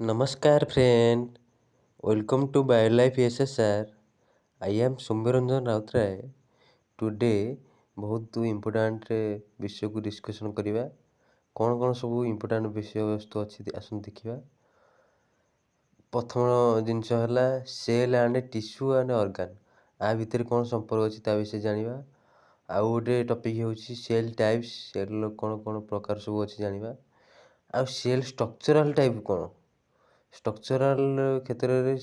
Namaskar friend, welcome to Biolife SSR. I am Soumyaranjan Routray. Today ବହୁତ important ବିଷୟକୁ discussion କରିବା. କ'ଣ ସବୁ ଇମ୍ପୋର୍ଟାଣ୍ଟ ବିଷୟବସ୍ତୁ ଅଛି ଆସନ୍ତୁ ଦେଖିବା. ପ୍ରଥମ ଜିନିଷ ହେଲା cell and tissue and organ. ଆ ଭିତରେ କ'ଣ ସମ୍ପର୍କ ଅଛି ତା ବିଷୟରେ ଜାଣିବା. ଆଉ ଗୋଟେ ଟପିକ୍ ହେଉଛି ସେଲ୍ ଟାଇପ୍ସ. ସେଲ୍ର କ'ଣ ପ୍ରକାର ସବୁ ଅଛି ଜାଣିବା. ଆଉ ସେଲ୍ ଷ୍ଟ୍ରକ୍ଚରାଲ୍ ଟାଇପ୍ କ'ଣ, ଷ୍ଟ୍ରକ୍ଚରାଲ୍ କ୍ଷେତ୍ରରେ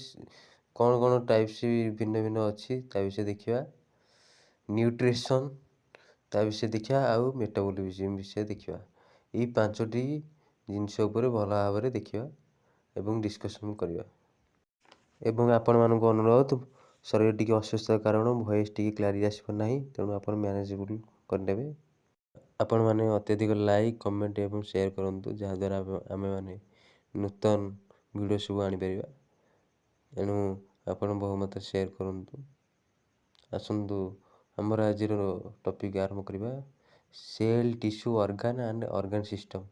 କ'ଣ ଟାଇପ୍ସ ଭିନ୍ନ ଭିନ୍ନ ଅଛି ତା ବିଷୟରେ ଦେଖିବା. ନ୍ୟୁଟ୍ରିସନ୍ ତା ବିଷୟରେ ଦେଖିବା. ଆଉ ମେଟାବଲିଜିମ୍ ବିଷୟରେ ଦେଖିବା. ଏଇ 5ଟି ଜିନିଷ ଉପରେ ଭଲ ଭାବରେ ଦେଖିବା ଏବଂ ଡିସ୍କସନ୍ କରିବା. ଏବଂ ଆପଣମାନଙ୍କୁ ଅନୁରୋଧ, ଶରୀର ଟିକେ ଅସୁସ୍ଥ କାରଣ ଭଏସ୍ ଟିକେ କ୍ଲାରିଟି ଆସିବ ନାହିଁ, ତେଣୁ ଆପଣ ମ୍ୟାନେଜେବୁଲ୍ କରିନେବେ. ଆପଣମାନେ ଅତ୍ୟଧିକ ଲାଇକ୍, କମେଣ୍ଟ ଏବଂ ସେୟାର କରନ୍ତୁ, ଯାହାଦ୍ୱାରା ଆମେମାନେ ନୂତନ ଭିଡ଼ିଓ ସବୁ ଆଣିପାରିବା. ଏଣୁ ଆପଣ ବହୁମତ ସେୟାର କରନ୍ତୁ. ଆସନ୍ତୁ ଆମର ଆଜିର ଟପିକ୍ ଆରମ୍ଭ କରିବା. Cell, tissue, organ and organ system.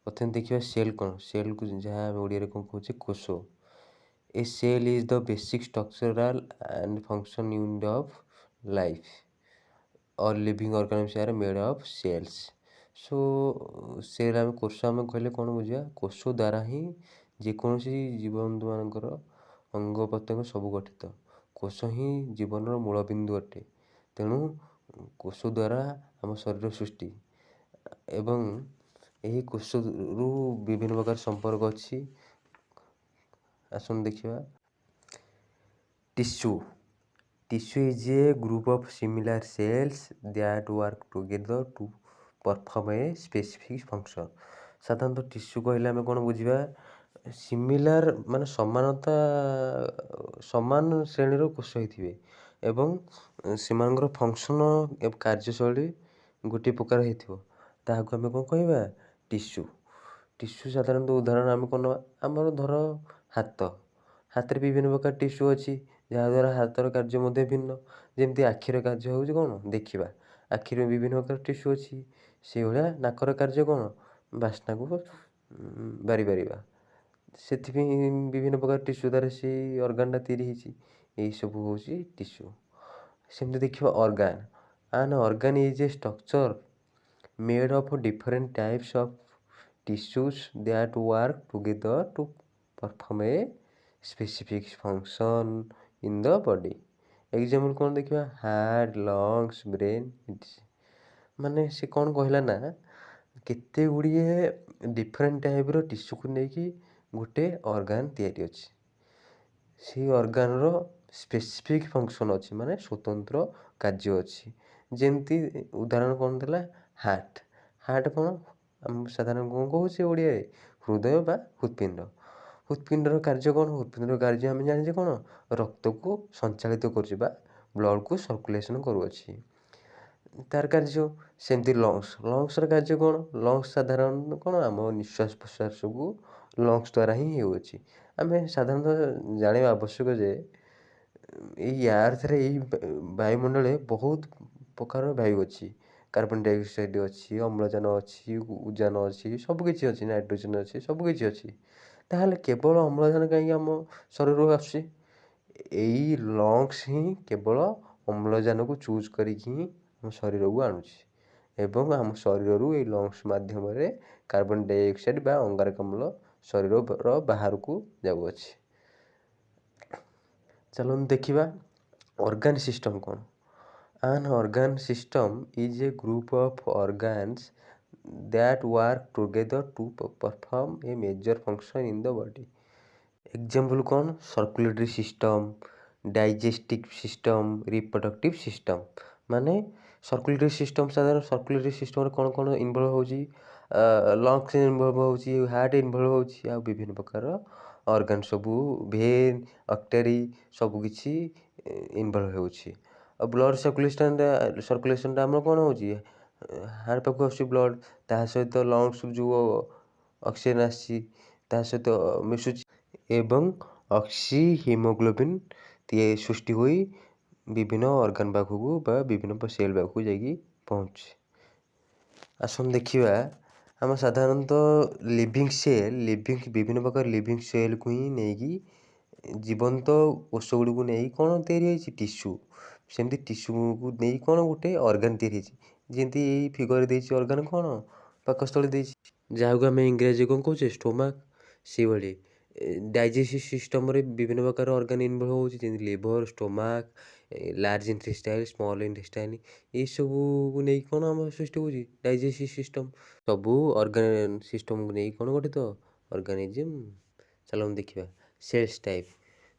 ପ୍ରଥମେ ଦେଖିବା ସେଲ୍ କ'ଣ. ସେଲ୍କୁ ଯାହା ଆମେ ଓଡ଼ିଆରେ କ'ଣ କହୁଛେ, କୋଷ. A cell is the basic structural and function unit of life. All living organisms are made of cells. Cell ଆମେ କୋଷ ଆମେ କହିଲେ କ'ଣ ବୁଝିବା, କୋଷ ଦ୍ୱାରା ହିଁ ଯେକୌଣସି ଜୀବଜନ୍ତୁମାନଙ୍କର ଅଙ୍ଗ ପ୍ରତ୍ୟଙ୍ଗ ସବୁ ଗଠିତ. କୋଷ ହିଁ ଜୀବନର ମୂଳବିନ୍ଦୁ ଅଟେ. ତେଣୁ କୋଷ ଦ୍ୱାରା ଆମ ଶରୀର ସୃଷ୍ଟି ଏବଂ ଏହି କୋଷରୁ ବିଭିନ୍ନ ପ୍ରକାର ସମ୍ପର୍କ ଅଛି. ଆସନ୍ତୁ ଦେଖିବା. Tissue. Tissue is a group of similar cells that work together to perform a specific function. ସାଧାରଣତଃ ଟିସ୍ୟୁ କହିଲେ ଆମେ କ'ଣ ବୁଝିବା, ସିମିଲାର ମାନେ ସମାନ ଶ୍ରେଣୀର କୋଷ ହେଇଥିବେ ଏବଂ ସେମାନଙ୍କର ଫଙ୍କସନ୍ କାର୍ଯ୍ୟଶୈଳୀ ଗୋଟିଏ ପ୍ରକାର ହେଇଥିବ, ତାହାକୁ ଆମେ କ'ଣ କହିବା, ଟିସ୍ୟୁ. ଟିସ୍ୟୁ ସାଧାରଣତଃ ଉଦାହରଣ ଆମେ କ'ଣ ନେବା, ଆମର ଧର ହାତରେ ବିଭିନ୍ନ ପ୍ରକାର ଟିସ୍ୟୁ ଅଛି, ଯାହାଦ୍ୱାରା ହାତର କାର୍ଯ୍ୟ ମଧ୍ୟ ଭିନ୍ନ. ଯେମିତି ଆଖିର କାର୍ଯ୍ୟ ହେଉଛି କ'ଣ, ଦେଖିବା. ଆଖିର ବିଭିନ୍ନ ପ୍ରକାର ଟିସ୍ୟୁ ଅଛି. ସେଇଭଳିଆ ନାକର କାର୍ଯ୍ୟ କ'ଣ, ବାସ୍ନାକୁ ବାରିପାରିବା. ସେଥିପାଇଁ ବିଭିନ୍ନ ପ୍ରକାର ଟିସ୍ୟୁ ଦ୍ୱାରା ସେଇ ଅର୍ଗାନ୍ଟା ତିଆରି ହେଇଛି. ଏହିସବୁ ହେଉଛି ଟିସ୍ୟୁ. ସେମିତି ଦେଖିବା organ. An organ is a structure made of different types of tissues that work together to perform a specific function in the body. Example କ'ଣ ଦେଖିବା, ହାର୍ଟ, ଲଙ୍ଗସ୍, ବ୍ରେନ୍. ମାନେ ସେ କ'ଣ କହିଲା ନା, କେତେ ଗୁଡ଼ିଏ ଡିଫରେଣ୍ଟ ଟାଇପ୍ର ଟିସ୍ୟୁକୁ ନେଇକି ଗୋଟେ ଅର୍ଗାନ୍ ତିଆରି ଅଛି. ସେଇ ଅର୍ଗାନ୍ର ସ୍ପେସିଫିକ୍ ଫଙ୍କସନ୍ ଅଛି, ମାନେ ସ୍ୱତନ୍ତ୍ର କାର୍ଯ୍ୟ ଅଛି. ଯେମିତି ଉଦାହରଣ କ'ଣ ଦେଲା, ହାର୍ଟ କ'ଣ ଆମେ ସାଧାରଣ କ'ଣ କହୁଛେ ଓଡ଼ିଆରେ, ହୃଦୟ ବା ହୃତ୍ପିଣ୍ଡ. ହୃତ୍ପିଣ୍ଡର କାର୍ଯ୍ୟ କ'ଣ, ହୃତ୍ପିଣ୍ଡର କାର୍ଯ୍ୟ ଆମେ ଜାଣିଛେ କ'ଣ, ରକ୍ତକୁ ସଞ୍ଚାଳିତ କରୁଛି ବା ବ୍ଲଡ଼କୁ ସର୍କୁଲେସନ୍ କରୁଅଛି, ତାର କାର୍ଯ୍ୟ. ସେମିତି ଲଙ୍ଗସର କାର୍ଯ୍ୟ କ'ଣ, ଲଙ୍ଗସ୍ ସାଧାରଣତଃ କ'ଣ ଆମ ନିଶ୍ୱାସ ପ୍ରଶ୍ୱାସକୁ ଲଙ୍ଗସ୍ ଦ୍ୱାରା ହିଁ ହେଉଅଛି. ଆମେ ସାଧାରଣତଃ ଜାଣିବା ଆବଶ୍ୟକ ଯେ ଏଇ ଆର୍ଥରେ, ଏଇ ବାୟୁମଣ୍ଡଳରେ ବହୁତ ପ୍ରକାର ବାୟୁ ଅଛି. କାର୍ବନ ଡାଇଅକ୍ସାଇଡ଼ ଅଛି, ଅମ୍ଳଜାନ ଅଛି, ଉଜାନ ଅଛି, ସବୁକିଛି ଅଛି, ନାଇଟ୍ରୋଜେନ୍ ଅଛି, ସବୁକିଛି ଅଛି. ତାହେଲେ କେବଳ ଅମ୍ଳଜାନ କାହିଁକି ଆମ ଶରୀରକୁ ଆସୁଛି? ଏଇ ଲଙ୍ଗସ୍ ହିଁ କେବଳ ଅମ୍ଳଜାନକୁ ଚୁଜ୍ କରିକି ହିଁ ଆମ ଶରୀରକୁ ଆଣୁଛି ଏବଂ ଆମ ଶରୀରରୁ ଏଇ ଲଙ୍ଗସ୍ ମାଧ୍ୟମରେ କାର୍ବନ ଡାଇଅକ୍ସାଇଡ଼ ବା ଅଙ୍ଗାରକାମ୍ଳ ଶରୀରର ବାହାରକୁ ଯାଉଅଛି. ଚାଲନ୍ତୁ ଦେଖିବା ଅର୍ଗାନ୍ ସିଷ୍ଟମ୍ କ'ଣ. An organ system is a group of organs that work together to perform a major function in the body. Example କ'ଣ, circulatory system, digestive system, reproductive system. ମାନେ ସର୍କୁଲେଟରୀ ସିଷ୍ଟମ୍, ସାଧାରଣ ସର୍କୁଲେଟରୀ ସିଷ୍ଟମ୍ରେ କ'ଣ involve ହେଉଛି, lungs involve ହେଉଛି, heart involve ହେଉଛି, ଆଉ ବିଭିନ୍ନ ପ୍ରକାର ଅର୍ଗାନ୍ ସବୁ, ଭେନ୍, ଆର୍ଟେରୀ ସବୁକିଛି ଇନଭଲ୍ଭ ହେଉଛି. ଆଉ ବ୍ଲଡ଼ ସର୍କୁଲେସନ୍ଟା ଆମର କ'ଣ ହେଉଛି, ହାର୍ଟ ପାଖକୁ ଆସୁଛି ବ୍ଲଡ଼, ତାହା ସହିତ ଲଙ୍ଗସ୍ରୁ ଯେଉଁ ଅକ୍ସିଜେନ୍ ଆସିଛି ତାହା ସହିତ ମିଶୁଛି ଏବଂ ଅକ୍ସି ହିମୋଗ୍ଲୋବିନ୍ ସୃଷ୍ଟି ହୋଇ ବିଭିନ୍ନ ଅର୍ଗାନ୍ ପାଖକୁ ବା ବିଭିନ୍ନ ସେଲ୍ ପାଖକୁ ଯାଇକି ପହଞ୍ଚୁଛି. ଆସନ୍ତୁ ଦେଖିବା ଆମ ସାଧାରଣତଃ ବିଭିନ୍ନ ପ୍ରକାର ଲିଭିଂ ସେଲ୍କୁ ହିଁ ନେଇକି ଜୀବନ୍ତ କୋଷଗୁଡ଼ିକୁ ନେଇ କ'ଣ ତିଆରି ହେଇଛି ଟିସ୍ୟୁ। ସେମିତି ଟିସ୍ୟୁକୁ ନେଇ କ'ଣ ଗୋଟେ ଅର୍ଗାନ୍ ତିଆରି ହେଇଛି। ଯେମିତି ଏଇ ଫିଗରରେ ଦେଇଛି ଅର୍ଗାନ୍ କ'ଣ ପାକସ୍ଥଳୀ ଦେଇଛି, ଯାହାକୁ ଆମେ ଇଂରାଜୀରେ କ'ଣ କହୁଛେ ଷ୍ଟୋମାକ୍। ସେଇଭଳି ଡାଇଜେସିଭ୍ ସିଷ୍ଟମ୍ରେ ବିଭିନ୍ନ ପ୍ରକାର ଅର୍ଗାନ୍ ଇନଭଲ୍ଭ ହେଉଛି, ଯେମିତି liver, stomach, large intestine, small intestine, ଏଇସବୁକୁ ନେଇକି କ'ଣ ଆମର ସୃଷ୍ଟି ହେଉଛି ଡାଇଜେସିଭ୍ ସିଷ୍ଟମ୍। ସବୁ ଅର୍ଗାନ୍ ସିଷ୍ଟମ୍କୁ ନେଇ କ'ଣ ଗଠିତ ଅର୍ଗାନିଜିମ୍। ଚାଲନ୍ତୁ ଦେଖିବା ସେଲ୍ସ ଟାଇପ୍।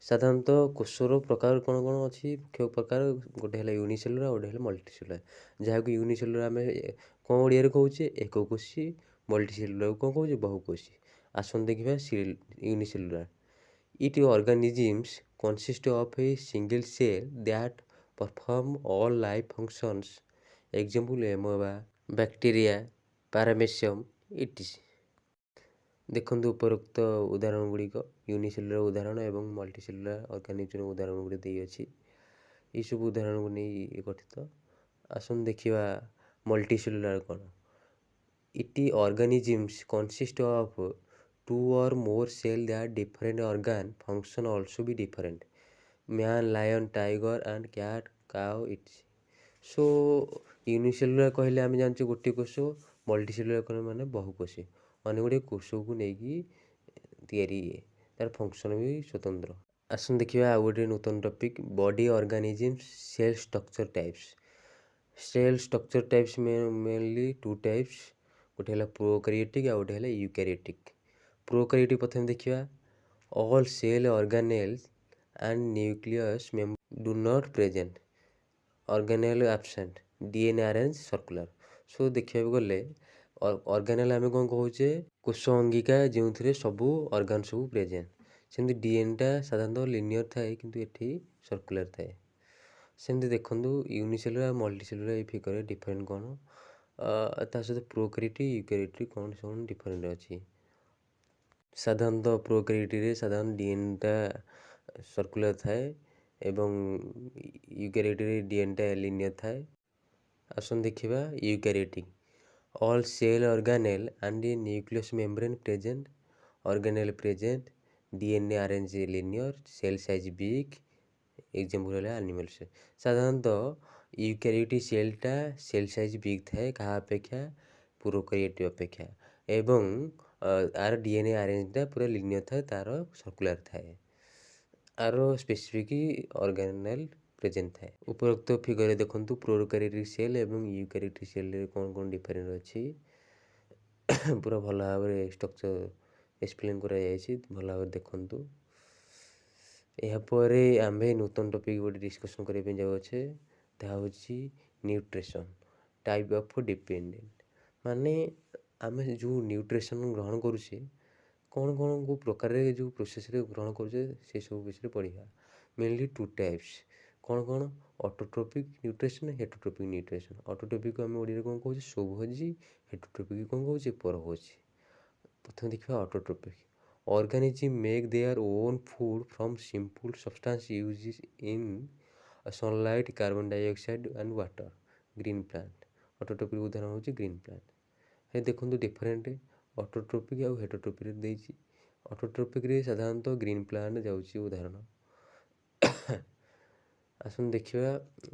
ସାଧାରଣତଃ କୋଷର ପ୍ରକାର କ'ଣ କ'ଣ ଅଛି, ମୁଖ୍ୟ ପ୍ରକାର ଗୋଟେ ହେଲା ୟୁନିସେଲୁଲାର, ଗୋଟେ ହେଲା ମଲ୍ଟିସେଲୁଲାର। ଯାହାକୁ ୟୁନିସେଲୁଲାର ଆମେ କ'ଣ ଓଡ଼ିଆରେ କହୁଛେ ଏକକୋଷୀ, ମଲ୍ଟିସେଲୁଲାରକୁ କ'ଣ କହୁଛେ ବହୁକୋଷୀ। ଆସନ୍ତୁ ଦେଖିବା ୟୁନିସେଲୁଲାର। ଇଟ୍ organisms consist of a single cell that perform all life functions. Example amoeba, bacteria, paramecium, etc. ଦେଖନ୍ତୁ ଉପରୋକ୍ତ ଉଦାହରଣ ଗୁଡ଼ିକ ୟୁନିସେଲୁଲାର ଉଦାହରଣ ଏବଂ ମଲ୍ଟିସେଲୁଲାର ଅର୍ଗାନିଜମର ଉଦାହରଣ ଗୁଡ଼ିକ ଦେଇଅଛି। ଏଇସବୁ ଉଦାହରଣକୁ ନେଇ ଗଠିତ। ଆସନ୍ତୁ ଦେଖିବା ମଲ୍ଟିସେଲୁଲାର କ'ଣ। ଇଟ୍ organisms consist of two or more cells that different organ function also be different. Man, lion, tiger and cat, cow, etc. So unicellular କହିଲେ ଆମେ ଜାଣିଛୁ ଗୋଟିଏ କୋଷ, ମଲ୍ଟିସେଲୁଲାର କହିଲେ ମାନେ ବହୁକୋଷୀ। ଅନେକ ଗୁଡ଼ିଏ କୋଷକୁ ନେଇକି ତିଆରି ତାର ଫଙ୍କସନ୍ ବି ସ୍ୱତନ୍ତ୍ର। ଆସନ୍ତୁ ଦେଖିବା ଆଉ ଗୋଟେ ନୂତନ topic body organisms cell structure types. Cell structure types mainly two types, ଗୋଟେ ହେଲା ପ୍ରୋକାରିଓଟିକ୍ ଆଉ ଗୋଟେ ହେଲା ୟୁକାରିଓଟିକ୍। ପ୍ରୋକାରିଓଟିକ୍ ପ୍ରଥମେ ଦେଖିବା। All cell organelles and nucleus do not present, organelle absent, DNA arrange circular. So ଦେଖିବାକୁ ଗଲେ ଅର୍ଗାନେଲ୍ ଆମେ କ'ଣ କହୁଛେ କୋଷ ଅଙ୍ଗିକା ଯେଉଁଥିରେ ସବୁ ଅର୍ଗାନ୍ ସବୁ ପ୍ରେଜେଣ୍ଟ। ସେମିତି DNAଟା ସାଧାରଣତଃ ଲିନିୟର ଥାଏ କିନ୍ତୁ ଏଠି ସର୍କୁଲାର ଥାଏ। ସେମିତି ଦେଖନ୍ତୁ ୟୁନିସେଲୁଲାର ମଲ୍ଟିସେଲୁଲାର ଏଇ ଫିଗରରେ ଡିଫରେଣ୍ଟ କ'ଣ, ତା ସହିତ ପ୍ରୋକାରିଓଟିକ୍ ୟୁକାରିଓଟିକ୍ କ'ଣ ସବୁ ଡିଫରେଣ୍ଟ ଅଛି। ସାଧାରଣତଃ ପ୍ରୋକାରିଓଟିକ୍ରେ ସାଧାରଣ DNAଟା ସର୍କୁଲାର ଥାଏ ଏବଂ ୟୁକାରିଓଟିକ୍ରେ DNAଟା ଲିନିୟର ଥାଏ। ଆସନ୍ତୁ ଦେଖିବା eukaryotic. All cell organelle and a nucleus membrane present, organelle present, DNA arrange linear, cell size big, example ହେଲା animal cell। ସାଧାରଣତଃ ୟୁକାରିଓଟିକ୍ ସେଲ୍ଟା ସେଲ୍ ସାଇଜ୍ ବିଗ୍ ଥାଏ କାହା ଅପେକ୍ଷା, ପ୍ରୋକାରିଓଟିକ୍ ଅପେକ୍ଷା, ଏବଂ ଆର DNA ଆରେଞ୍ଜଟା ପୁରା ଲିନିୟର ଥାଏ, ତାର ସର୍କୁଲାର ଥାଏ, ଆର ସ୍ପେସିଫିକ୍ ଅର୍ଗାନେଲ୍ ପ୍ରେଜେଣ୍ଟ ଥାଏ। ଉପରୋକ୍ତ ଫିଗରରେ ଦେଖନ୍ତୁ ପ୍ରୋକାରିଓଟିକ୍ ସେଲ୍ ଏବଂ ୟୁକାରିଓଟିକ୍ ସେଲ୍ରେ କ'ଣ କ'ଣ ଡିଫରେଣ୍ଟ ଅଛି ପୁରା ଭଲ ଭାବରେ ଷ୍ଟ୍ରକ୍ଚର ଏକ୍ସପ୍ଲେନ୍ କରାଯାଇଛି, ଭଲ ଭାବରେ ଦେଖନ୍ତୁ। ଏହାପରେ ଆମେ ନୂତନ ଟପିକ୍ ଗୋଟେ ଡିସ୍କସନ୍ କରିବା ପାଇଁ ଯାଉଅଛେ, ତାହା ହେଉଛି ନ୍ୟୁଟ୍ରିସନ୍ ଟାଇପ୍ ଅଫ୍ ଡିପେଣ୍ଡେଣ୍ଟ। ମାନେ ଆମେ ଯେଉଁ ନ୍ୟୁଟ୍ରିସନ୍ ଗ୍ରହଣ କରୁଛେ କ'ଣ କ'ଣ କେଉଁ ପ୍ରକାରରେ ଯେଉଁ ପ୍ରୋସେସ୍ରେ ଗ୍ରହଣ କରୁଛେ ସେସବୁ ବିଷୟରେ ପଢ଼ିବା। ମେନଲି ଟୁ ଟାଇପ୍ସ କ'ଣ କ'ଣ, ଅଟୋଟ୍ରୋପିକ୍ ନ୍ୟୁଟ୍ରିସନ୍, ହେଟୋଟ୍ରୋପିକ୍ ନ୍ୟୁଟ୍ରିସନ୍। ଅଟୋଟ୍ରୋପିକ୍ ଆମେ ଓଡ଼ିଆରେ କ'ଣ କହୁଛେ ସ୍ୱଭୋଜୀ, ହେଟୋଟ୍ରୋପିକ୍ କ'ଣ କହୁଛେ ପରଭୋଜୀ। ପ୍ରଥମେ ଦେଖିବା ଅଟୋଟ୍ରୋପିକ୍। Organisms make their own food from simple substance used in sunlight, carbon dioxide and water. Green plant। ଅଟୋଟ୍ରୋପିକ୍ ଉଦାହରଣ ହେଉଛି ଗ୍ରୀନ୍ ପ୍ଲାଣ୍ଟ। ଏ ଦେଖନ୍ତୁ ଡିଫରେଣ୍ଟ ଅଟୋଟ୍ରୋପିକ୍ ଆଉ ହେଟୋଟ୍ରୋପିକ୍ ଦେଇଛି। ଅଟୋଟ୍ରୋପିକ୍ରେ ସାଧାରଣତଃ ଗ୍ରୀନ୍ ପ୍ଲାଣ୍ଟ ଯାଉଛି ଉଦାହରଣ। ଆସନ୍ତୁ ଦେଖିବା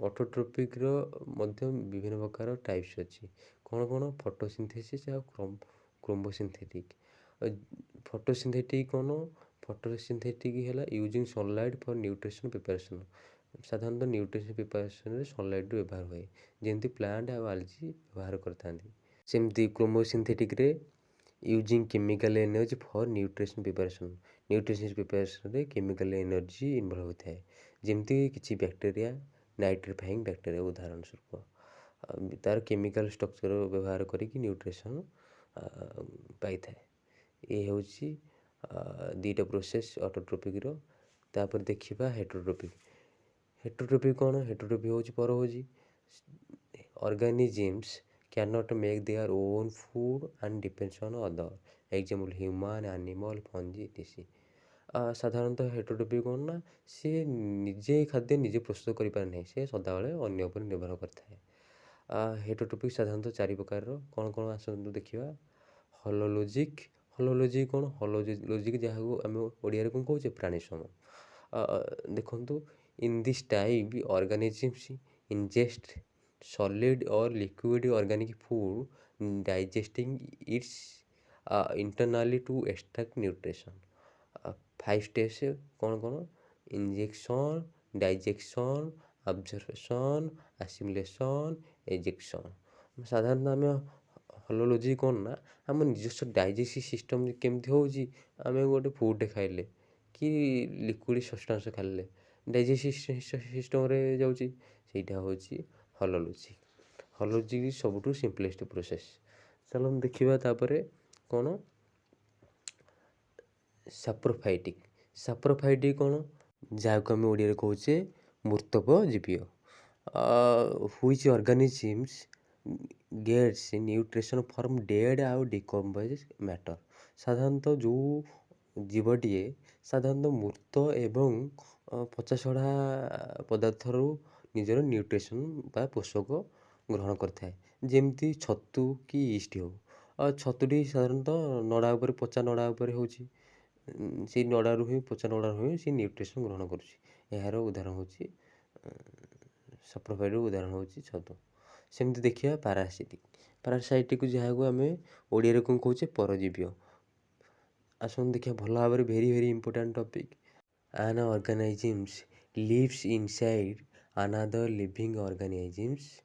ଅଟୋଟ୍ରୋପିକ୍ର ମଧ୍ୟ ବିଭିନ୍ନ ପ୍ରକାର ଟାଇପ୍ସ ଅଛି। କ'ଣ କ'ଣ, ଫଟୋସିନ୍ଥେସିସ୍ ଆଉ କ୍ରୋମୋସିନ୍ଥେଟିକ୍। ଫଟୋସିନ୍ଥେଟିକ୍ କ'ଣ, ଫଟୋସିନ୍ଥେଟିକ୍ ହେଲା using sunlight for nutrition preparation. ସାଧାରଣତଃ ନ୍ୟୁଟ୍ରିସନ୍ ପ୍ରିପାରେସନ୍ରେ ସନଲାଇଟ୍ର ବ୍ୟବହାର ହୁଏ, ଯେମିତି ପ୍ଲାଣ୍ଟ ଆଉ ଆଲଜି ବ୍ୟବହାର କରିଥାନ୍ତି। ସେମିତି କ୍ରୋମୋସିନ୍ଥେଟିକ୍ରେ using chemical energy for nutrition preparation. Nutrition ପ୍ରିପାରେସନ୍ରେ କେମିକାଲ ଏନର୍ଜି ଇନଭଲ୍ଭ ହୋଇଥାଏ, ଯେମିତି କିଛି ବ୍ୟାକ୍ଟେରିଆ, ନାଇଟ୍ରିଫାଇଂ ବ୍ୟାକ୍ଟେରିଆ ଉଦାହରଣ ସ୍ୱରୂପ ତାର କେମିକାଲ ଷ୍ଟ୍ରକ୍ଚର ବ୍ୟବହାର କରିକି ନ୍ୟୁଟ୍ରିସନ୍ ପାଇଥାଏ। ଏ ହେଉଛି ଦୁଇଟା ପ୍ରୋସେସ୍ ଅଟୋଟ୍ରୋପିକ୍ର। ତାପରେ ଦେଖିବା ହେଟୋଟ୍ରୋପିକ୍। ହେଟୋଟ୍ରୋପିକ୍ କ'ଣ, ହେଟୋଟ୍ରୋପିକ୍ ହେଉଛି ପରଭୋଜୀ। Organisms cannot make their own food and depends on other, example human, animal, fungi, etc. ସାଧାରଣତଃ ହେଟୋଟ୍ରୋପିକ୍ କ'ଣ ନା ସେ ନିଜେ ଖାଦ୍ୟ ନିଜେ ପ୍ରସ୍ତୁତ କରିପାରେ ନାହିଁ, ସେ ସଦାବେଳେ ଅନ୍ୟ ଉପରେ ନିର୍ଭର କରିଥାଏ। ହେଟୋଟ୍ରୋପିକ୍ ସାଧାରଣତଃ ଚାରି ପ୍ରକାରର। କ'ଣ କ'ଣ ଆସନ୍ତୁ ଦେଖିବା। ହଲୋଲୋଜି କ'ଣ? ହଲୋଲୋଜିକ୍ ଯାହାକୁ ଆମେ ଓଡ଼ିଆରେ କ'ଣ କହୁଛେ? ପ୍ରାଣୀ ସମୂହ। ଦେଖନ୍ତୁ, in this type organisms ingest solid or liquid organic food, digesting its internally to extract nutrition. 5 steps କ'ଣ? Ingestion, digestion, absorption, assimilation, egestion. ସାଧାରଣତଃ ଆମେ ହଲୋଲୋଜି କ'ଣ ନା, ଆମ ନିଜସ୍ୱ ଡାଇଜେସିଭ୍ ସିଷ୍ଟମ୍ କେମିତି ହେଉଛି, ଆମେ ଗୋଟେ ଫୁଡ଼୍ଟେ ଖାଇଲେ କି ଲିକ୍ୱିଡ଼ ସବଷ୍ଟାନ୍ସ ଖାଇଲେ ଡାଇଜେସିଭ୍ ସିଷ୍ଟମ୍ରେ ଯାଉଛି, ସେଇଟା ହେଉଛି ହଲୋଲୋଜି। ହଲୋଲୋଜି ସବୁଠୁ ସିମ୍ପଲେଷ୍ଟ ପ୍ରୋସେସ୍। ଚାଲନ୍ତୁ ଦେଖିବା ତାପରେ କ'ଣ? ସାପ୍ରୋଫାଇଟିକ୍। ସାପ୍ରୋଫାଇଟିକ୍ କ'ଣ? ଯାହାକୁ ଆମେ ଓଡ଼ିଆରେ କହୁଛେ ମୃତକଜୀବୀୟ। Which organisms gets nutrition from dead ଆଉ ଡିକମ୍ପୋଜ୍ ମ୍ୟାଟର୍। ସାଧାରଣତଃ ଯେଉଁ ଜୀବଟିଏ ସାଧାରଣତଃ ମୃତ ଏବଂ ପଚାସଢ଼ା ପଦାର୍ଥରୁ ନିଜର ନ୍ୟୁଟ୍ରିସନ୍ ବା ପୋଷକ ଗ୍ରହଣ କରିଥାଏ। ଯେମିତି ଛତୁ କି ଇଷ୍ଟ ହେଉ। ଛତୁଟି ସାଧାରଣତଃ ନଡ଼ା ଉପରେ, ପଚା ନଡ଼ା ଉପରେ ହେଉଛି। ସେଇ ନଡ଼ାରୁ ହିଁ, ପଚା ନଡ଼ାରୁ ହିଁ ସେ ନ୍ୟୁଟ୍ରିସନ୍ ଗ୍ରହଣ କରୁଛି। ଏହାର ଉଦାହରଣ ହେଉଛି ସାପ୍ରୋଫାଇଟ୍ର ଉଦାହରଣ ହେଉଛି ଛତୁ। ସେମିତି ଦେଖିବା ପାରାସାଇଟିକ୍ ଯାହାକୁ ଆମେ ଓଡ଼ିଆରେ କ'ଣ କହୁଛେ? ପରଜୀବୀୟ। ଆସନ୍ତୁ ଦେଖିବା ଭଲ ଭାବରେ, ଭେରି ଇମ୍ପୋର୍ଟାଣ୍ଟ ଟପିକ୍। ଆନ୍ ଅର୍ଗାନିଜିମ୍ସ lives inside another living organisms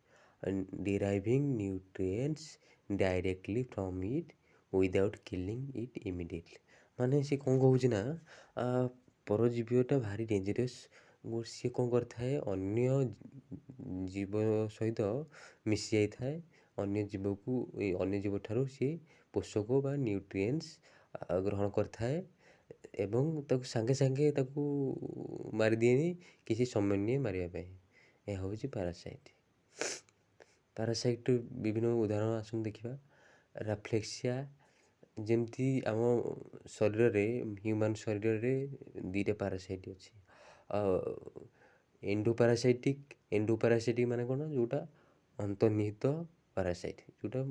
deriving nutrients directly from it without killing it immediately। ମାନେ ସେ କ'ଣ କହୁଛି ନା, ପରଜୀବୀଟା ଭାରି ଡେଞ୍ଜରିୟସ୍। ସିଏ କ'ଣ କରିଥାଏ? ଅନ୍ୟ ଜୀବ ସହିତ ମିଶି ଯାଇଥାଏ। ଅନ୍ୟ ଜୀବଠାରୁ ସିଏ ପୋଷକ ବା ନ୍ୟୁଟ୍ରିଏଣ୍ଟସ୍ ଗ୍ରହଣ କରିଥାଏ ଏବଂ ତାକୁ ସାଙ୍ଗେ ସାଙ୍ଗେ ତାକୁ ମାରିଦିଏନି, କିଛି ସମୟ ନିଏ ମାରିବା ପାଇଁ। ଏହା ହେଉଛି ପାରାସାଇଟ୍। ପାରାସାଇଟ୍ ବିଭିନ୍ନ ଉଦାହରଣ ଆସନ୍ତୁ ଦେଖିବା। ରାଫ୍ଲେକ୍ସିଆ, ଯେମିତି ଆମ ଶରୀରରେ, ହ୍ୟୁମାନ୍ ଶରୀରରେ 2ଟା ପାରାସାଇଟ୍ ଅଛି। ଏଣ୍ଡୋପାରାସାଇଟିକ୍ ମାନେ କ'ଣ? ଯେଉଁଟା ଅନ୍ତର୍ନିହିତ ପାରାସାଇଟ୍, ଯେଉଁଟା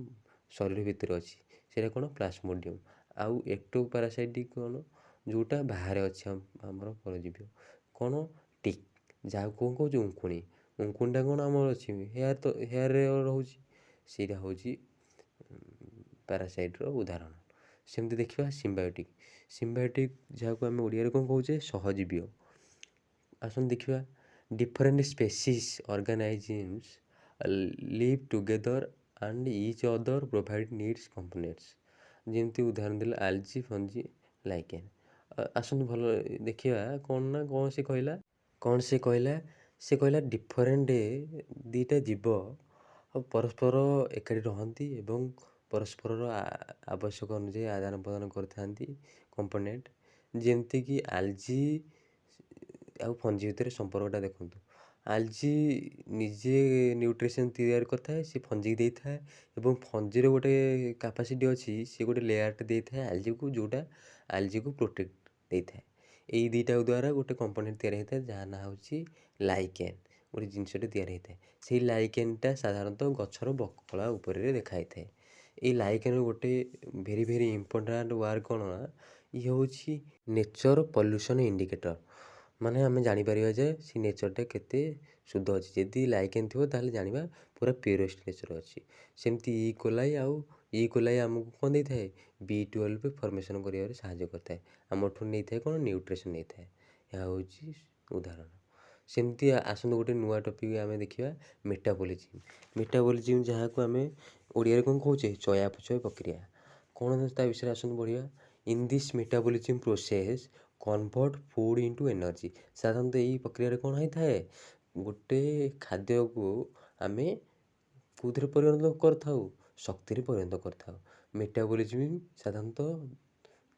ଶରୀର ଭିତରେ ଅଛି, ସେଇଟା କ'ଣ? ପ୍ଲାସ୍ମୋଡ଼ିୟମ୍। ଆଉ ଏକ୍ଟୋପାରାସାଇଟିକ୍ କ'ଣ? ଯେଉଁଟା ବାହାରେ ଅଛି ଆମର ପରଜୀବୀ। କ'ଣ? ଟିକ୍, ଯାହାକୁ କ'ଣ କହୁଛୁ? ଉଙ୍କୁଣି। ଉଙ୍କୁଣିଟା କ'ଣ ଆମର ଅଛି? ହେୟାରରେ ରହୁଛି। ସେଇଟା ହେଉଛି ପାରାସାଇଟ୍ର ଉଦାହରଣ। ସେମିତି ଦେଖିବା ସିମ୍ବାୟୋଟିକ୍ ଯାହାକୁ ଆମେ ଓଡ଼ିଆରେ କ'ଣ କହୁଛେ? ସହଜୀବୀ। ଆସନ୍ତୁ ଦେଖିବା। Different species organisms live together and each other provide needs components. ଯେମିତି ଉଦାହରଣ ଦେଲେ ଆଲଜି, ଫଞ୍ଜି, ଲାଇକେନ୍। ଆସନ୍ତୁ ଭଲ ଦେଖିବା କ'ଣ ସେ କହିଲା। ସେ କହିଲା ଡିଫରେଣ୍ଟ 2ଟା ଜୀବ ପରସ୍ପର ଏକାଠି ରହନ୍ତି ଏବଂ ପରସ୍ପରର ଆବଶ୍ୟକ ଅନୁଯାୟୀ ଆଦାନ ପ୍ରଦାନ କରିଥାନ୍ତି କମ୍ପୋନେଣ୍ଟ। ଯେମିତିକି ଆଲଜି ଆଉ ଫଞ୍ଜି ଭିତରେ ସମ୍ପର୍କଟା ଦେଖନ୍ତୁ। ଆଲଜି ନିଜେ ନ୍ୟୁଟ୍ରିସନ୍ ତିଆରି କରିଥାଏ, ସେ ଫଞ୍ଜିକି ଦେଇଥାଏ ଏବଂ ଫଞ୍ଜିର ଗୋଟେ କାପାସିଟି ଅଛି, ସେ ଗୋଟେ ଲେୟାରଟେ ଦେଇଥାଏ ଆଲଜିକୁ, ଯେଉଁଟା ଆଲଜିକୁ ପ୍ରୋଟେକ୍ଟ ଦେଇଥାଏ। ଏଇ 2ଟା ଦ୍ୱାରା ଗୋଟେ କମ୍ପୋନେଣ୍ଟ ତିଆରି ହେଇଥାଏ, ଯାହା ନାଁ ହେଉଛି ଲାଇକେନ୍। ଗୋଟେ ଜିନିଷଟେ ତିଆରି ହେଇଥାଏ। ସେଇ ଲାଇକେନ୍ଟା ସାଧାରଣତଃ ଗଛର ବକଳା ଉପରେ ଦେଖା ହେଇଥାଏ। ଏଇ ଲାଇକେନ୍ର ଗୋଟେ ଭେରି ଇମ୍ପୋର୍ଟାଣ୍ଟ ୱାର୍କ କ'ଣ ନା, ଇଏ ହେଉଛି ନେଚର୍ ପଲ୍ୟୁସନ୍ ଇଣ୍ଡିକେଟର୍। ମାନେ ଆମେ ଜାଣିପାରିବା ଯେ ସେ ନେଚର୍ଟା କେତେ ଶୁଦ୍ଧ ଅଛି। ଯଦି ଲାଇକେନ୍ ଥିବ ତାହେଲେ ଜାଣିବା ପୁରା ପିଓରେଷ୍ଟ ନେଚର୍ ଅଛି। ସେମିତି ଇକୋଲାଇ ଆମକୁ କ'ଣ ଦେଇଥାଏ? B12 ଫର୍ମେସନ୍ କରିବାରେ ସାହାଯ୍ୟ କରିଥାଏ। ଆମଠୁ ନେଇଥାଏ କ'ଣ? ନ୍ୟୁଟ୍ରିସନ୍ ନେଇଥାଏ। ଏହା ହେଉଛି ଉଦାହରଣ। ସେମିତି ଆସନ୍ତୁ ଗୋଟେ ନୂଆ ଟପିକ୍ ଆମେ ଦେଖିବା, ମେଟାବଲିଜିମ୍ ଯାହାକୁ ଆମେ ଓଡ଼ିଆରେ କ'ଣ କହୁଛେ? ଚୟାପଚୟ ପ୍ରକ୍ରିୟା। କ'ଣ ତା ବିଷୟରେ ଆସନ୍ତୁ ପଢ଼ିବା। In this metabolism process convert food into energy. ସାଧାରଣତଃ ଏହି ପ୍ରକ୍ରିୟାରେ କ'ଣ ହେଇଥାଏ? ଗୋଟେ ଖାଦ୍ୟକୁ ଆମେ କେଉଁଥିରେ ପରିଣତ କରିଥାଉ? ଶକ୍ତିରେ ପରିଣତ କରିଥାଉ। ମେଟାବଲିଜିମ୍ ସାଧାରଣତଃ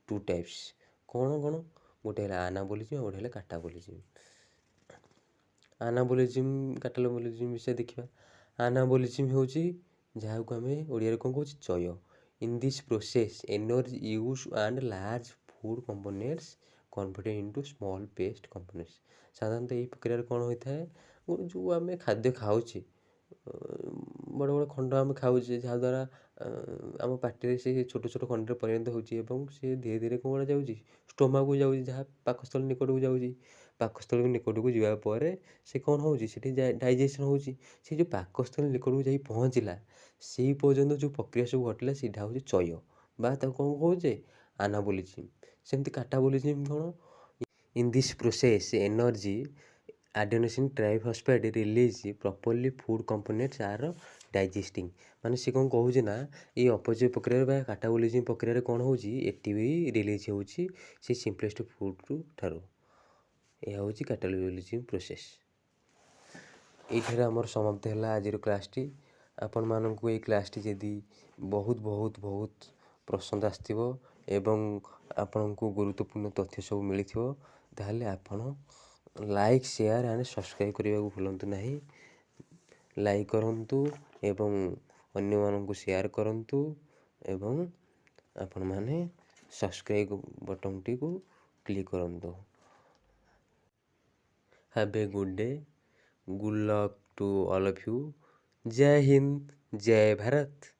2 ଟାଇପ୍ସ। କ'ଣ? ଗୋଟେ ହେଲା ଆନାବୋଲିଜିମ୍ ଆଉ ଗୋଟେ ହେଲା କାଟାବୋଲିଜିମ୍। ଆନାବୋଲିଜିମ୍, କାଟାବୋଲିଜିମ୍ ବିଷୟରେ ଦେଖିବା। ଆନାବୋଲିଜିମ୍ ହେଉଛି ଯାହାକୁ ଆମେ ଓଡ଼ିଆରେ କ'ଣ କହୁଛେ? ଚୟ। In this process energy use and large food components converted into smallest components. ସାଧାରଣତଃ ଏହି ପ୍ରକ୍ରିୟାରେ କ'ଣ ହୋଇଥାଏ? ଯେଉଁ ଆମେ ଖାଦ୍ୟ ଖାଉଛେ, ବଡ଼ ବଡ଼ ଖଣ୍ଡ ଆମେ ଖାଉଛେ, ଯାହାଦ୍ୱାରା ଆମ ପାଟିରେ ସେ ଛୋଟ ଛୋଟ ଖଣ୍ଡରେ ପରିଣତ ହେଉଛି ଏବଂ ସେ ଧୀରେ ଧୀରେ କ'ଣ ଯାଉଛି, ଷ୍ଟୋମାକୁ ଯାଉଛି, ଯାହା ପାକସ୍ଥଳୀ ନିକଟକୁ ଯାଉଛି। ପାକସ୍ଥଳୀ ନିକଟକୁ ଯିବା ପରେ ସେ କ'ଣ ହେଉଛି, ସେଠି ଡାଇଜେସନ୍ ହେଉଛି। ସେ ଯେଉଁ ପାକସ୍ଥଳୀ ନିକଟକୁ ଯାଇ ପହଞ୍ଚିଲା, ସେଇ ପର୍ଯ୍ୟନ୍ତ ଯେଉଁ ପ୍ରକ୍ରିୟା ସବୁ ଘଟିଲା ସେଇଟା ହେଉଛି ଚୟ, ବା ତାକୁ କ'ଣ କହୁଛେ, ଆନାବୋଲିଜିମ୍। ସେମିତି କାଟାବୋଲିଜିମ୍ କ'ଣ, in this process energy adenosine triphosphate release properly food components are digesting. ମାନେ ସେ କ'ଣ କହୁଛି ନା, ଏଇ ଅପଚୟ ପ୍ରକ୍ରିୟାରେ ବା କାଟାବୋଲିଜିମ୍ ପ୍ରକ୍ରିୟାରେ କ'ଣ ହେଉଛି, ଏଠି ବି ରିଲିଜ୍ ହେଉଛି ସେ ସିମ୍ପଲେଷ୍ଟ ଫୁଡ୍ ଠାରୁ। ଏହା ହେଉଛି କାଟାବୋଲିଜିମ୍ ପ୍ରୋସେସ୍। ଏଇଠାରେ ଆମର ସମାପ୍ତ ହେଲା ଆଜିର କ୍ଲାସ୍ଟି। ଆପଣମାନଙ୍କୁ ଏଇ କ୍ଲାସ୍ଟି ଯଦି ବହୁତ ବହୁତ ବହୁତ ପସନ୍ଦ ଆସିଥିବ ଏବଂ ଆପଣଙ୍କୁ ଗୁରୁତ୍ୱପୂର୍ଣ୍ଣ ତଥ୍ୟ ସବୁ ମିଳିଥିବ, ତାହେଲେ ଆପଣ ଲାଇକ୍, ସେୟାର ଆଣ୍ଡ ସବସ୍କ୍ରାଇବ୍ କରିବାକୁ ଭୁଲନ୍ତୁ ନାହିଁ। ଲାଇକ୍ କରନ୍ତୁ ଏବଂ ଅନ୍ୟମାନଙ୍କୁ ସେୟାର କରନ୍ତୁ ଏବଂ ଆପଣମାନେ ସବସ୍କ୍ରାଇବ୍ ବଟନ୍ଟିକୁ କ୍ଲିକ୍ କରନ୍ତୁ। Have a good day. Good luck to all of you. जय हिंद, जय भारत।